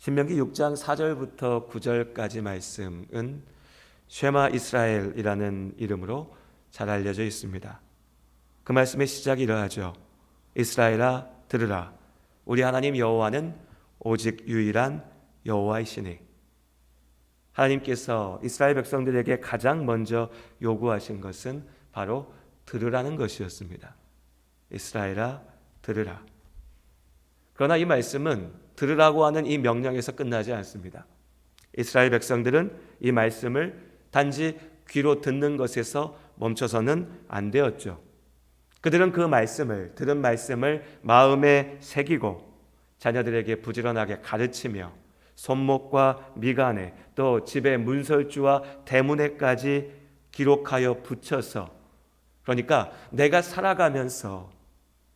신명기 6장 4절부터 9절까지 말씀은 쉐마 이스라엘이라는 이름으로 잘 알려져 있습니다. 그 말씀의 시작이 이러하죠. 이스라엘아 들으라. 우리 하나님 여호와는 오직 유일한 여호와이시니. 하나님께서 이스라엘 백성들에게 가장 먼저 요구하신 것은 바로 들으라는 것이었습니다. 이스라엘아 들으라. 그러나 이 말씀은 들으라고 하는 이 명령에서 끝나지 않습니다. 이스라엘 백성들은 이 말씀을 단지 귀로 듣는 것에서 멈춰서는 안 되었죠. 그들은 들은 말씀을 마음에 새기고 자녀들에게 부지런하게 가르치며 손목과 미간에 또 집의 문설주와 대문에까지 기록하여 붙여서, 그러니까 내가 살아가면서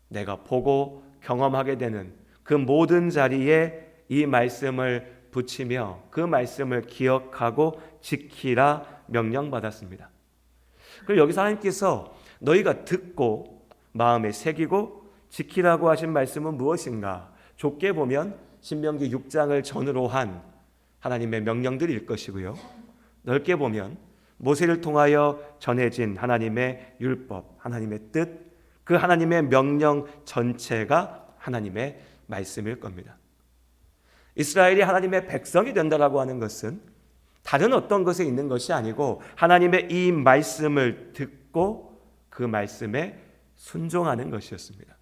내가 보고 경험하게 되는 그 모든 자리에 이 말씀을 붙이며 그 말씀을 기억하고 지키라 명령받았습니다. 그리고 여기서 하나님께서 너희가 듣고 마음에 새기고 지키라고 하신 말씀은 무엇인가? 좁게 보면 신명기 6장을 전후로 한 하나님의 명령들일 것이고요. 넓게 보면 모세를 통하여 전해진 하나님의 율법, 하나님의 뜻, 그 하나님의 명령 전체가 하나님의 말씀일 겁니다. 이스라엘이 하나님의 백성이 된다라고 하는 것은 다른 어떤 것에 있는 것이 아니고 하나님의 이 말씀을 듣고 그 말씀에 순종하는 것이었습니다.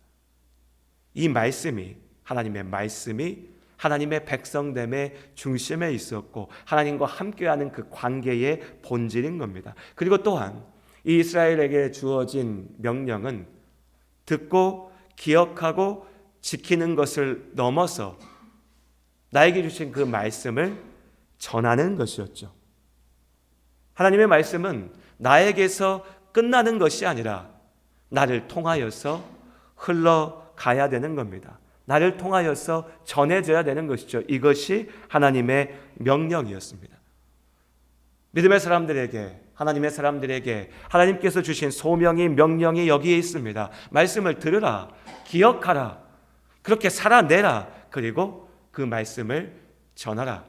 이 말씀이, 하나님의 말씀이 하나님의 백성됨의 중심에 있었고 하나님과 함께하는 그 관계의 본질인 겁니다. 그리고 또한 이 이스라엘에게 주어진 명령은 듣고 기억하고 지키는 것을 넘어서 나에게 주신 그 말씀을 전하는 것이었죠. 하나님의 말씀은 나에게서 끝나는 것이 아니라 나를 통하여서 흘러가야 되는 겁니다. 나를 통하여서 전해져야 되는 것이죠. 이것이 하나님의 명령이었습니다. 믿음의 사람들에게, 하나님의 사람들에게 하나님께서 주신 소명이, 명령이 여기에 있습니다. 말씀을 들으라, 기억하라, 그렇게 살아내라, 그리고 그 말씀을 전하라.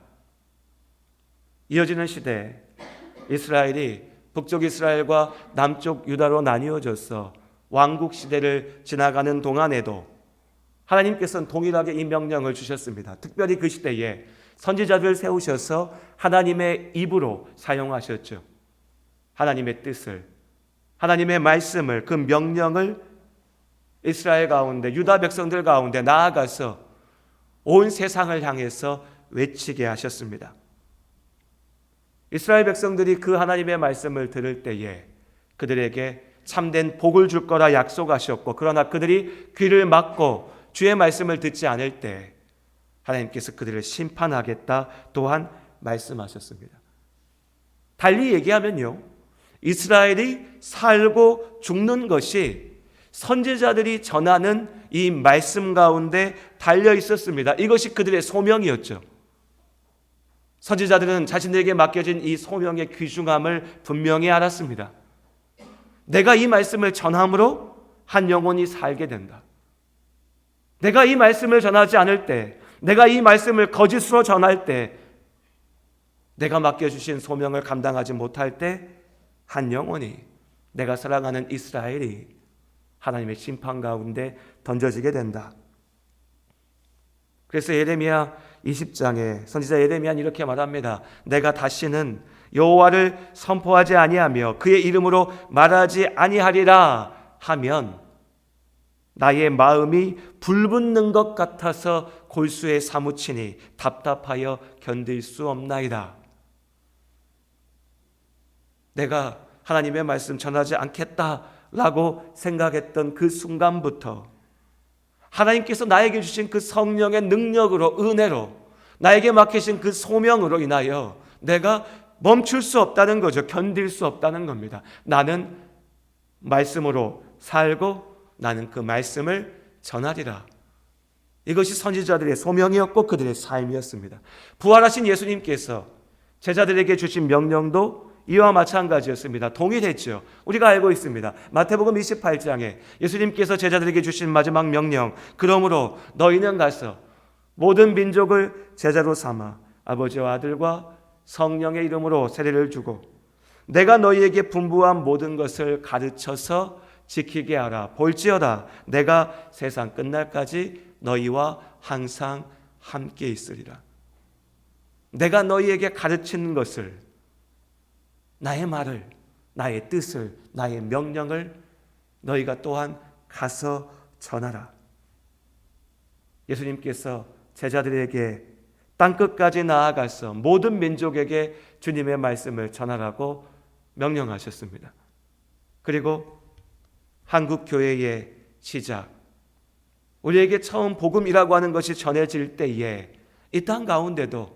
이어지는 시대 이스라엘이 북쪽 이스라엘과 남쪽 유다로 나뉘어져서 왕국 시대를 지나가는 동안에도 하나님께서는 동일하게 이 명령을 주셨습니다. 특별히 그 시대에 선지자들을 세우셔서 하나님의 입으로 사용하셨죠. 하나님의 뜻을, 하나님의 말씀을, 그 명령을 이스라엘 가운데, 유다 백성들 가운데 나아가서 온 세상을 향해서 외치게 하셨습니다. 이스라엘 백성들이 그 하나님의 말씀을 들을 때에 그들에게 참된 복을 줄 거라 약속하셨고, 그러나 그들이 귀를 막고 주의 말씀을 듣지 않을 때 하나님께서 그들을 심판하겠다 또한 말씀하셨습니다. 달리 얘기하면요, 이스라엘이 살고 죽는 것이 선지자들이 전하는 이 말씀 가운데 달려 있었습니다. 이것이 그들의 소명이었죠. 선지자들은 자신들에게 맡겨진 이 소명의 귀중함을 분명히 알았습니다. 내가 이 말씀을 전함으로 한 영혼이 살게 된다. 내가 이 말씀을 전하지 않을 때, 내가 이 말씀을 거짓으로 전할 때, 내가 맡겨주신 소명을 감당하지 못할 때 한 영혼이, 내가 사랑하는 이스라엘이 하나님의 심판 가운데 던져지게 된다. 그래서 예레미야 20장에 선지자 예레미야는 이렇게 말합니다. 내가 다시는 여호와를 선포하지 아니하며 그의 이름으로 말하지 아니하리라 하면 나의 마음이 불붙는 것 같아서 골수에 사무치니 답답하여 견딜 수 없나이다. 내가 하나님의 말씀 전하지 않겠다라고 생각했던 그 순간부터 하나님께서 나에게 주신 그 성령의 능력으로, 은혜로, 나에게 맡기신 그 소명으로 인하여 내가 멈출 수 없다는 거죠. 견딜 수 없다는 겁니다. 나는 말씀으로 살고 나는 그 말씀을 전하리라. 이것이 선지자들의 소명이었고 그들의 삶이었습니다. 부활하신 예수님께서 제자들에게 주신 명령도 이와 마찬가지였습니다. 동일했죠. 우리가 알고 있습니다. 마태복음 28장에 예수님께서 제자들에게 주신 마지막 명령, 그러므로 너희는 가서 모든 민족을 제자로 삼아 아버지와 아들과 성령의 이름으로 세례를 주고 내가 너희에게 분부한 모든 것을 가르쳐서 지키게 하라. 볼지어다 내가 세상 끝날까지 너희와 항상 함께 있으리라. 내가 너희에게 가르치는 것을, 나의 말을, 나의 뜻을, 나의 명령을 너희가 또한 가서 전하라. 예수님께서 제자들에게 땅끝까지 나아가서 모든 민족에게 주님의 말씀을 전하라고 명령하셨습니다. 그리고 한국 교회의 시작, 우리에게 처음 복음이라고 하는 것이 전해질 때에 이 땅 가운데도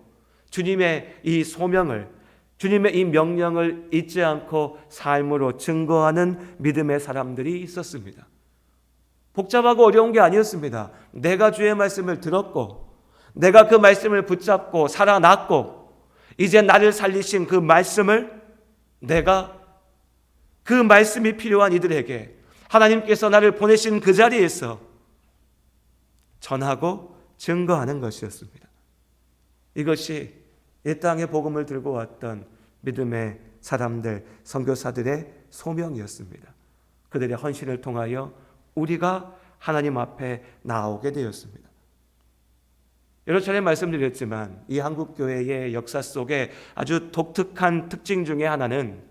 주님의 이 소명을, 주님의 이 명령을 잊지 않고 삶으로 증거하는 믿음의 사람들이 있었습니다. 복잡하고 어려운 게 아니었습니다. 내가 주의 말씀을 들었고 내가 그 말씀을 붙잡고 살아났고 이제 나를 살리신 그 말씀을 내가 그 말씀이 필요한 이들에게 하나님께서 나를 보내신 그 자리에서 전하고 증거하는 것이었습니다. 이것이 이 땅에 복음을 들고 왔던 믿음의 사람들, 선교사들의 소명이었습니다. 그들의 헌신을 통하여 우리가 하나님 앞에 나오게 되었습니다. 여러 차례 말씀드렸지만 이 한국교회의 역사 속에 아주 독특한 특징 중에 하나는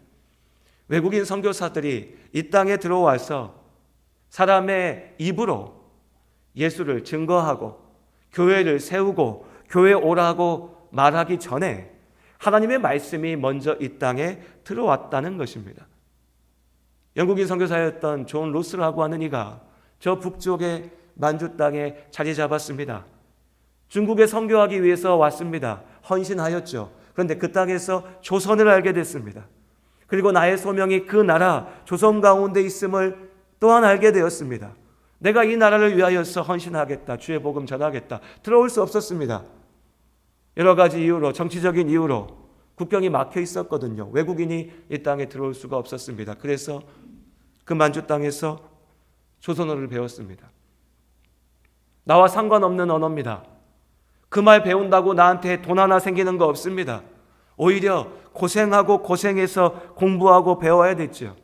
외국인 선교사들이 이 땅에 들어와서 사람의 입으로 예수를 증거하고 교회를 세우고 교회 오라고 말하기 전에 하나님의 말씀이 먼저 이 땅에 들어왔다는 것입니다. 영국인 선교사였던 존 로스라고 하는 이가 저 북쪽의 만주 땅에 자리 잡았습니다. 중국에 선교하기 위해서 왔습니다. 헌신하였죠. 그런데 그 땅에서 조선을 알게 됐습니다. 그리고 나의 소명이 그 나라 조선 가운데 있음을 또한 알게 되었습니다. 내가 이 나라를 위하여서 헌신하겠다, 주의 복음 전하겠다. 들어올 수 없었습니다. 여러 가지 이유로, 정치적인 이유로 국경이 막혀 있었거든요. 외국인이 이 땅에 들어올 수가 없었습니다. 그래서 그 만주 땅에서 조선어를 배웠습니다. 나와 상관없는 언어입니다. 그 말 배운다고 나한테 돈 하나 생기는 거 없습니다. 오히려 고생하고 고생해서 공부하고 배워야 됐죠.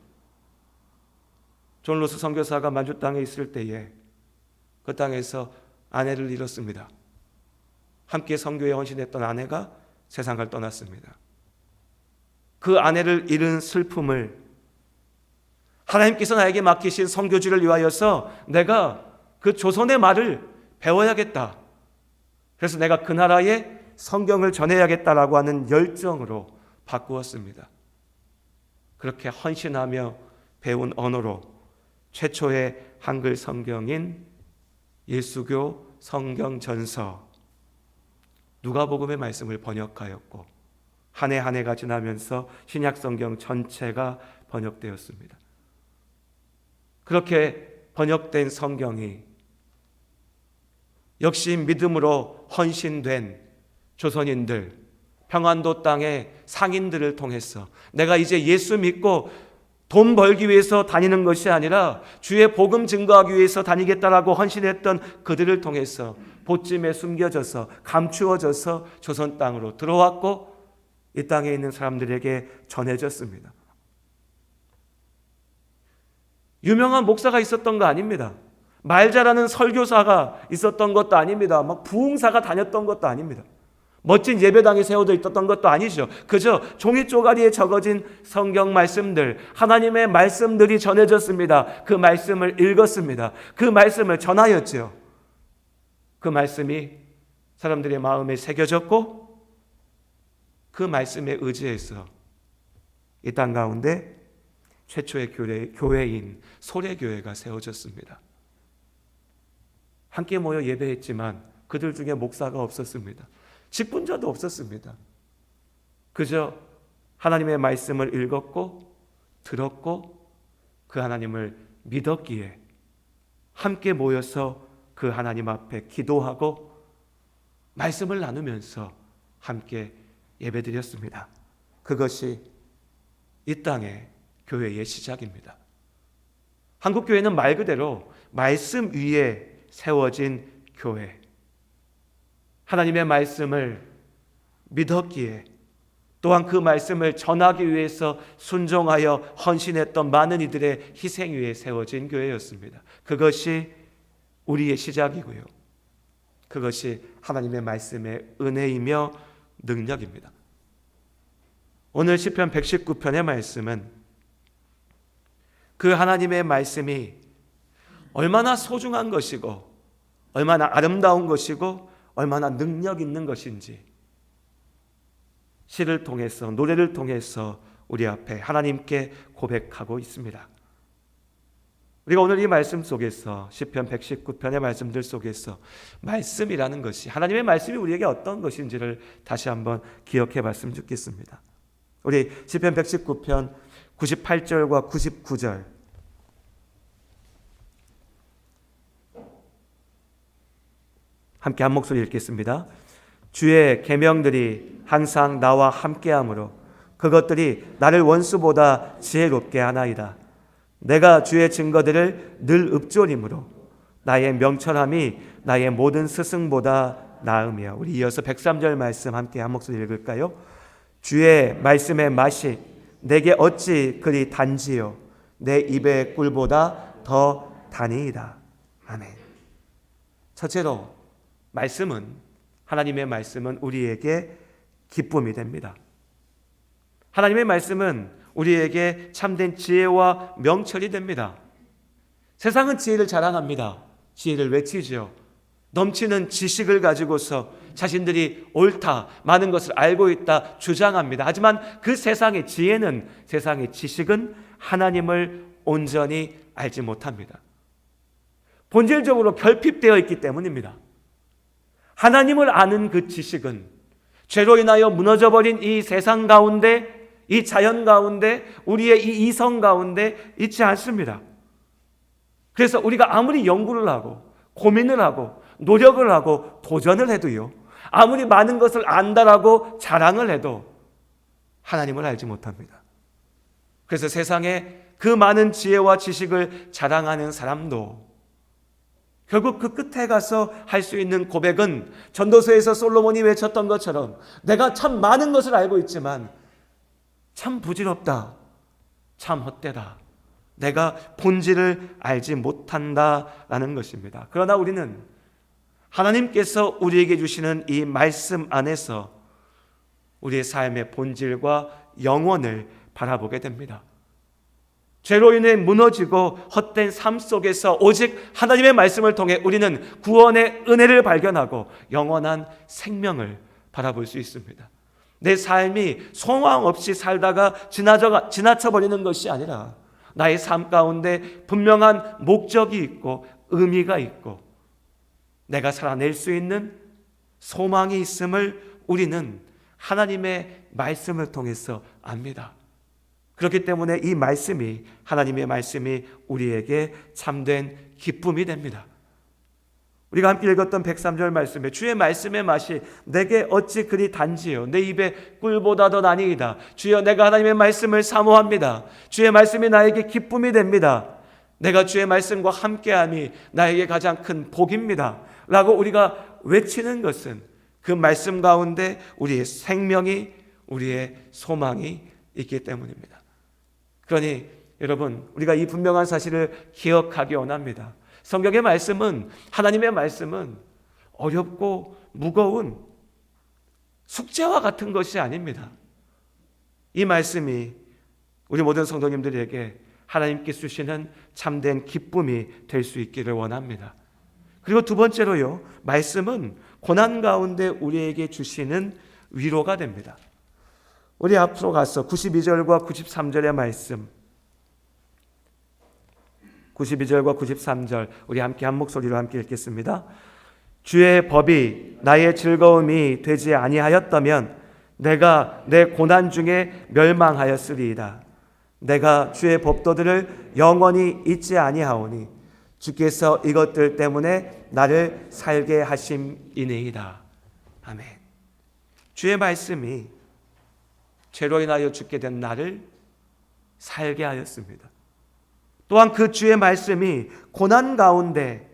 존 로스 선교사가 만주 땅에 있을 때에 그 땅에서 아내를 잃었습니다. 함께 선교에 헌신했던 아내가 세상을 떠났습니다. 그 아내를 잃은 슬픔을 하나님께서 나에게 맡기신 선교지를 위하여서 내가 그 조선의 말을 배워야겠다. 그래서 내가 그 나라에 성경을 전해야겠다라고 하는 열정으로 바꾸었습니다. 그렇게 헌신하며 배운 언어로 최초의 한글 성경인 예수교 성경 전서 누가복음의 말씀을 번역하였고 한 해 한 해가 지나면서 신약 성경 전체가 번역되었습니다. 그렇게 번역된 성경이 역시 믿음으로 헌신된 조선인들, 평안도 땅의 상인들을 통해서 내가 이제 예수 믿고 돈 벌기 위해서 다니는 것이 아니라 주의 복음 증거하기 위해서 다니겠다라고 헌신했던 그들을 통해서 보찜에 숨겨져서 감추어져서 조선 땅으로 들어왔고 이 땅에 있는 사람들에게 전해졌습니다. 유명한 목사가 있었던 거 아닙니다. 말 잘하는 설교사가 있었던 것도 아닙니다. 막 부흥사가 다녔던 것도 아닙니다. 멋진 예배당이 세워져 있었던 것도 아니죠. 그저 종이 쪼가리에 적어진 성경 말씀들, 하나님의 말씀들이 전해졌습니다. 그 말씀을 읽었습니다. 그 말씀을 전하였죠. 그 말씀이 사람들의 마음에 새겨졌고 그 말씀에 의지해서 이 땅 가운데 최초의 교회인 소래교회가 세워졌습니다. 함께 모여 예배했지만 그들 중에 목사가 없었습니다. 직분자도 없었습니다. 그저 하나님의 말씀을 읽었고 들었고 그 하나님을 믿었기에 함께 모여서 그 하나님 앞에 기도하고 말씀을 나누면서 함께 예배드렸습니다. 그것이 이 땅의 교회의 시작입니다. 한국교회는 말 그대로 말씀 위에 세워진 교회, 하나님의 말씀을 믿었기에, 또한 그 말씀을 전하기 위해서 순종하여 헌신했던 많은 이들의 희생 위에 세워진 교회였습니다. 그것이 우리의 시작이고요, 그것이 하나님의 말씀의 은혜이며 능력입니다. 오늘 시편 119편의 말씀은 그 하나님의 말씀이 얼마나 소중한 것이고 얼마나 아름다운 것이고 얼마나 능력 있는 것인지 시를 통해서, 노래를 통해서 우리 앞에 하나님께 고백하고 있습니다. 우리가 오늘 이 말씀 속에서, 시편 119편의 말씀들 속에서 말씀이라는 것이, 하나님의 말씀이 우리에게 어떤 것인지를 다시 한번 기억해 봤으면 좋겠습니다. 우리 시편 119편 98절과 99절 함께 한 목소리 읽겠습니다. 주의 계명들이 항상 나와 함께하므로 그것들이 나를 원수보다 지혜롭게 하나이다. 내가 주의 증거들을 늘 읊조림으로 나의 명철함이 나의 모든 스승보다 나으며. 우리 이어서 103절 말씀 함께 한 목소리 읽을까요? 주의 말씀의 맛이 내게 어찌 그리 단지요 내 입의 꿀보다 더 다니이다. 아멘. 첫째로 하나님의 말씀은 우리에게 기쁨이 됩니다. 하나님의 말씀은 우리에게 참된 지혜와 명철이 됩니다. 세상은 지혜를 자랑합니다. 지혜를 외치죠. 넘치는 지식을 가지고서 자신들이 옳다, 많은 것을 알고 있다 주장합니다. 하지만 그 세상의 지혜는, 세상의 지식은 하나님을 온전히 알지 못합니다. 본질적으로 결핍되어 있기 때문입니다. 하나님을 아는 그 지식은 죄로 인하여 무너져버린 이 세상 가운데, 이 자연 가운데, 우리의 이 이성 가운데 있지 않습니다. 그래서 우리가 아무리 연구를 하고 고민을 하고 노력을 하고 도전을 해도요, 아무리 많은 것을 안다라고 자랑을 해도 하나님을 알지 못합니다. 그래서 세상에 그 많은 지혜와 지식을 자랑하는 사람도 결국 그 끝에 가서 할 수 있는 고백은 전도서에서 솔로몬이 외쳤던 것처럼 내가 참 많은 것을 알고 있지만 참 부질없다, 참 헛되다, 내가 본질을 알지 못한다라는 것입니다. 그러나 우리는 하나님께서 우리에게 주시는 이 말씀 안에서 우리의 삶의 본질과 영원을 바라보게 됩니다. 죄로 인해 무너지고 헛된 삶 속에서 오직 하나님의 말씀을 통해 우리는 구원의 은혜를 발견하고 영원한 생명을 바라볼 수 있습니다. 내 삶이 소망 없이 살다가 지나쳐버리는 것이 아니라 나의 삶 가운데 분명한 목적이 있고 의미가 있고 내가 살아낼 수 있는 소망이 있음을 우리는 하나님의 말씀을 통해서 압니다. 그렇기 때문에 이 말씀이, 하나님의 말씀이 우리에게 참된 기쁨이 됩니다. 우리가 함께 읽었던 103절 말씀에 주의 말씀의 맛이 내게 어찌 그리 단지요 내 입에 꿀보다 더 나니이다. 주여, 내가 하나님의 말씀을 사모합니다. 주의 말씀이 나에게 기쁨이 됩니다. 내가 주의 말씀과 함께함이 나에게 가장 큰 복입니다 라고 우리가 외치는 것은 그 말씀 가운데 우리의 생명이, 우리의 소망이 있기 때문입니다. 그러니 여러분, 우리가 이 분명한 사실을 기억하기 원합니다. 성경의 말씀은, 하나님의 말씀은 어렵고 무거운 숙제와 같은 것이 아닙니다. 이 말씀이 우리 모든 성도님들에게 하나님께서 주시는 참된 기쁨이 될 수 있기를 원합니다. 그리고 두 번째로요, 말씀은 고난 가운데 우리에게 주시는 위로가 됩니다. 우리 앞으로 가서 92절과 93절의 말씀, 92절과 93절 우리 함께 한 목소리로 함께 읽겠습니다. 주의 법이 나의 즐거움이 되지 아니하였다면 내가 내 고난 중에 멸망하였으리이다. 내가 주의 법도들을 영원히 잊지 아니하오니 주께서 이것들 때문에 나를 살게 하심이니이다. 아멘. 주의 말씀이 죄로 인하여 죽게 된 나를 살게 하였습니다. 또한 그 주의 말씀이 고난 가운데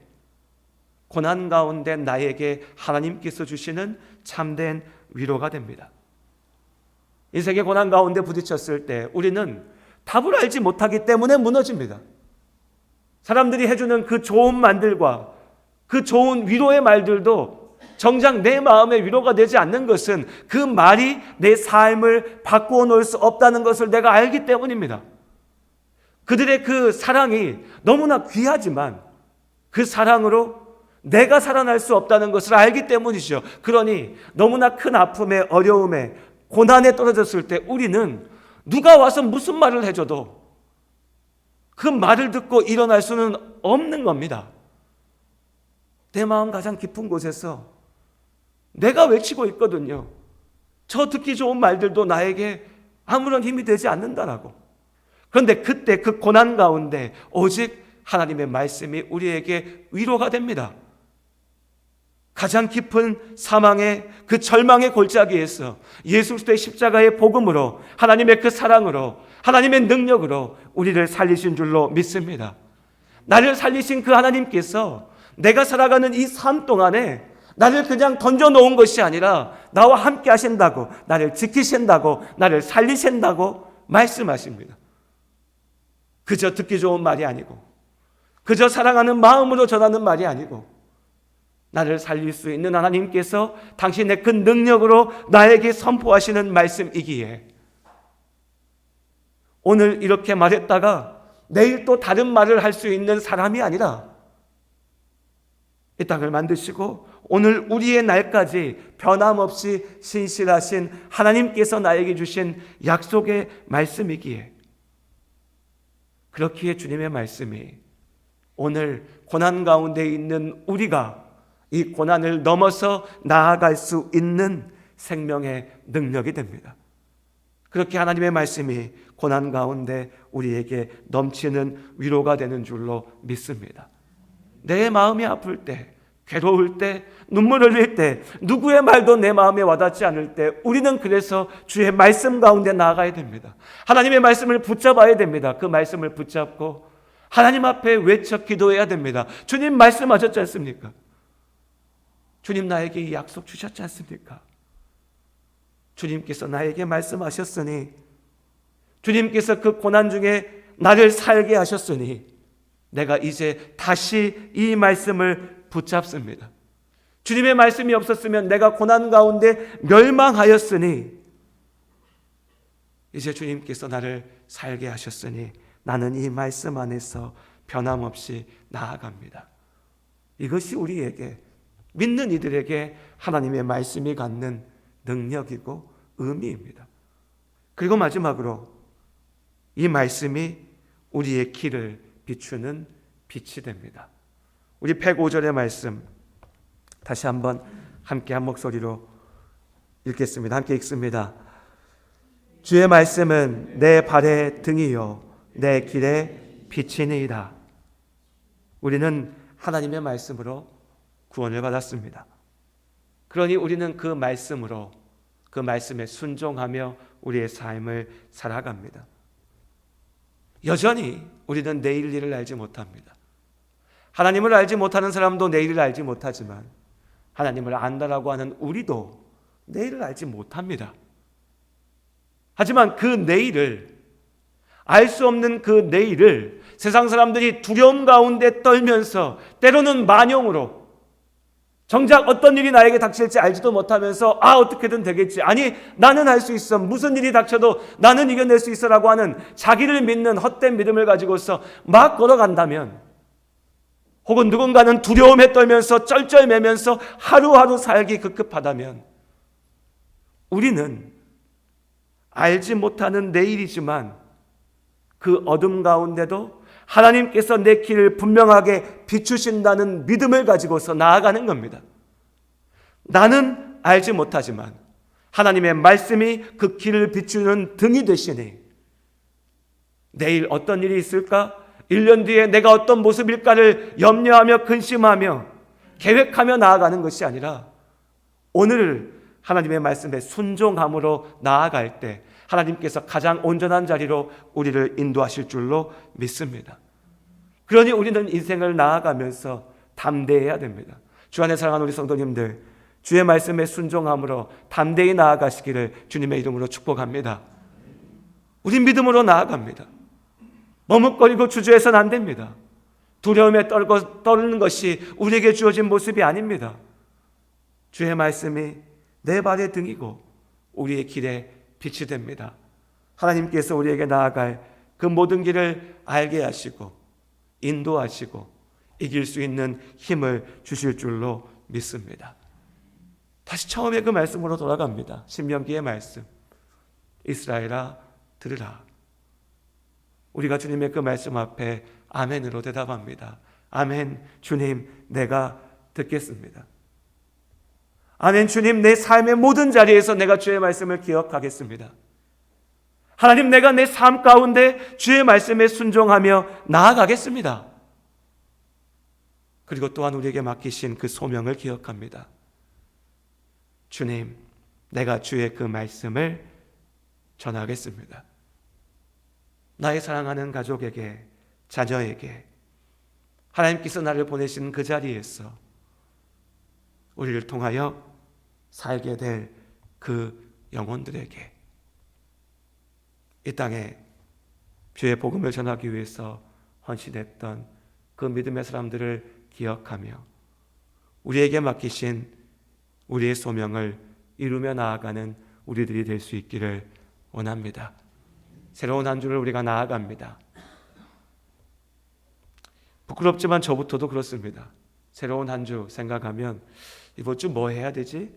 고난 가운데 나에게 하나님께서 주시는 참된 위로가 됩니다. 인생의 고난 가운데 부딪혔을 때 우리는 답을 알지 못하기 때문에 무너집니다. 사람들이 해주는 그 좋은 말들과 그 좋은 위로의 말들도 정작 내 마음에 위로가 되지 않는 것은 그 말이 내 삶을 바꾸어 놓을 수 없다는 것을 내가 알기 때문입니다. 그들의 그 사랑이 너무나 귀하지만 그 사랑으로 내가 살아날 수 없다는 것을 알기 때문이죠. 그러니 너무나 큰 아픔에, 어려움에, 고난에 떨어졌을 때 우리는 누가 와서 무슨 말을 해줘도 그 말을 듣고 일어날 수는 없는 겁니다. 내 마음 가장 깊은 곳에서 내가 외치고 있거든요. 저 듣기 좋은 말들도 나에게 아무런 힘이 되지 않는다라고. 그런데 그때 그 고난 가운데 오직 하나님의 말씀이 우리에게 위로가 됩니다. 가장 깊은 사망의 그 절망의 골짜기에서 예수 그리스도의 십자가의 복음으로, 하나님의 그 사랑으로, 하나님의 능력으로 우리를 살리신 줄로 믿습니다. 나를 살리신 그 하나님께서 내가 살아가는 이 삶 동안에 나를 그냥 던져놓은 것이 아니라 나와 함께 하신다고, 나를 지키신다고, 나를 살리신다고 말씀하십니다. 그저 듣기 좋은 말이 아니고, 그저 사랑하는 마음으로 전하는 말이 아니고, 나를 살릴 수 있는 하나님께서 당신의 그 능력으로 나에게 선포하시는 말씀이기에 오늘 이렇게 말했다가 내일 또 다른 말을 할 수 있는 사람이 아니라 이 땅을 만드시고 오늘 우리의 날까지 변함없이 신실하신 하나님께서 나에게 주신 약속의 말씀이기에, 그렇기에 주님의 말씀이 오늘 고난 가운데 있는 우리가 이 고난을 넘어서 나아갈 수 있는 생명의 능력이 됩니다. 그렇게 하나님의 말씀이 고난 가운데 우리에게 넘치는 위로가 되는 줄로 믿습니다. 내 마음이 아플 때, 괴로울 때, 눈물 흘릴 때, 누구의 말도 내 마음에 와닿지 않을 때 우리는 그래서 주의 말씀 가운데 나아가야 됩니다. 하나님의 말씀을 붙잡아야 됩니다. 그 말씀을 붙잡고 하나님 앞에 외쳐 기도해야 됩니다. 주님 말씀하셨지 않습니까? 주님 나에게 이 약속 주셨지 않습니까? 주님께서 나에게 말씀하셨으니, 주님께서 그 고난 중에 나를 살게 하셨으니 내가 이제 다시 이 말씀을 붙잡습니다. 주님의 말씀이 없었으면 내가 고난 가운데 멸망하였으니 이제 주님께서 나를 살게 하셨으니 나는 이 말씀 안에서 변함없이 나아갑니다. 이것이 우리에게, 믿는 이들에게 하나님의 말씀이 갖는 능력이고 의미입니다. 그리고 마지막으로 이 말씀이 우리의 길을 비추는 빛이 됩니다. 우리 105절의 말씀 다시 한번 함께 한 목소리로 읽겠습니다. 함께 읽습니다. 주의 말씀은 내 발의 등이요 내 길의 빛이니이다. 우리는 하나님의 말씀으로 구원을 받았습니다. 그러니 우리는 그 말씀으로, 그 말씀에 순종하며 우리의 삶을 살아갑니다. 여전히 우리는 내일 일을 알지 못합니다. 하나님을 알지 못하는 사람도 내일을 알지 못하지만 하나님을 안다라고 하는 우리도 내일을 알지 못합니다. 하지만 그 내일을, 알 수 없는 그 내일을 세상 사람들이 두려움 가운데 떨면서 때로는 만용으로 정작 어떤 일이 나에게 닥칠지 알지도 못하면서 어떻게든 되겠지, 아니 나는 할 수 있어, 무슨 일이 닥쳐도 나는 이겨낼 수 있어 라고 하는 자기를 믿는 헛된 믿음을 가지고서 막 걸어간다면, 혹은 누군가는 두려움에 떨면서 쩔쩔매면서 하루하루 살기 급급하다면 우리는 알지 못하는 내일이지만 그 어둠 가운데도 하나님께서 내 길을 분명하게 비추신다는 믿음을 가지고서 나아가는 겁니다. 나는 알지 못하지만 하나님의 말씀이 그 길을 비추는 등이 되시니 내일 어떤 일이 있을까? 1년 뒤에 내가 어떤 모습일까를 염려하며 근심하며 계획하며 나아가는 것이 아니라 오늘 하나님의 말씀에 순종함으로 나아갈 때 하나님께서 가장 온전한 자리로 우리를 인도하실 줄로 믿습니다. 그러니 우리는 인생을 나아가면서 담대해야 됩니다. 주 안에 사랑하는 우리 성도님들, 주의 말씀에 순종함으로 담대히 나아가시기를 주님의 이름으로 축복합니다. 우리 믿음으로 나아갑니다. 머뭇거리고 주저해서는 안 됩니다. 두려움에 떨는 것이 우리에게 주어진 모습이 아닙니다. 주의 말씀이 내 발의 등이고 우리의 길에 빛이 됩니다. 하나님께서 우리에게 나아갈 그 모든 길을 알게 하시고 인도하시고 이길 수 있는 힘을 주실 줄로 믿습니다. 다시 처음에 그 말씀으로 돌아갑니다. 신명기의 말씀. 이스라엘아 들으라. 우리가 주님의 그 말씀 앞에 아멘으로 대답합니다. 아멘. 주님, 내가 듣겠습니다. 아멘. 주님, 내 삶의 모든 자리에서 내가 주의 말씀을 기억하겠습니다. 하나님, 내가 내 삶 가운데 주의 말씀에 순종하며 나아가겠습니다. 그리고 또한 우리에게 맡기신 그 소명을 기억합니다. 주님, 내가 주의 그 말씀을 전하겠습니다. 나의 사랑하는 가족에게, 자녀에게, 하나님께서 나를 보내신 그 자리에서 우리를 통하여 살게 될 그 영혼들에게 이 땅에 주의 복음을 전하기 위해서 헌신했던 그 믿음의 사람들을 기억하며 우리에게 맡기신 우리의 소명을 이루며 나아가는 우리들이 될 수 있기를 원합니다. 새로운 한 주를 우리가 나아갑니다. 부끄럽지만 저부터도 그렇습니다. 새로운 한 주 생각하면 이번 주 뭐 해야 되지?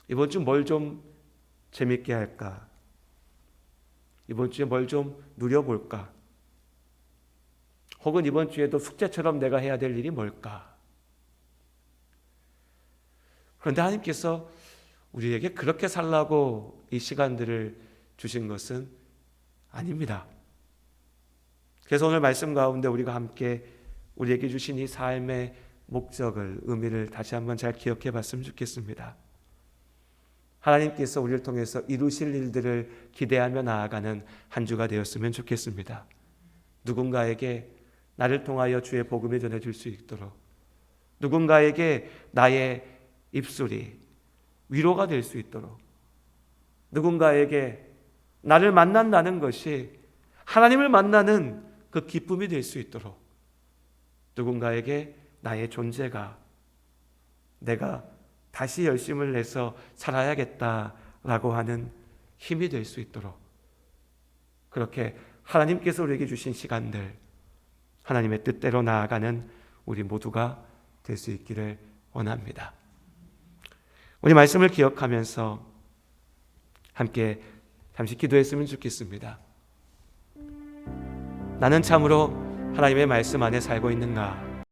이번 주 뭘 좀 재밌게 할까? 이번 주에 뭘 좀 누려볼까? 혹은 이번 주에도 숙제처럼 내가 해야 될 일이 뭘까? 그런데 하나님께서 우리에게 그렇게 살라고 이 시간들을 주신 것은 아닙니다. 그래서 오늘 말씀 가운데 우리가 함께 우리에게 주신 이 삶의 목적을, 의미를 다시 한번 잘 기억해 봤으면 좋겠습니다. 하나님께서 우리를 통해서 이루실 일들을 기대하며 나아가는 한 주가 되었으면 좋겠습니다. 누군가에게 나를 통하여 주의 복음을 전해줄 수 있도록, 누군가에게 나의 입술이 위로가 될 수 있도록, 누군가에게 나를 만난다는 것이 하나님을 만나는 그 기쁨이 될 수 있도록, 누군가에게 나의 존재가 내가 다시 열심을 내서 살아야겠다라고 하는 힘이 될 수 있도록, 그렇게 하나님께서 우리에게 주신 시간들, 하나님의 뜻대로 나아가는 우리 모두가 될 수 있기를 원합니다. 우리 말씀을 기억하면서 함께 잠시 기도했으면 좋겠습니다. 나는 참으로 하나님의 말씀 안에 살고 있는가?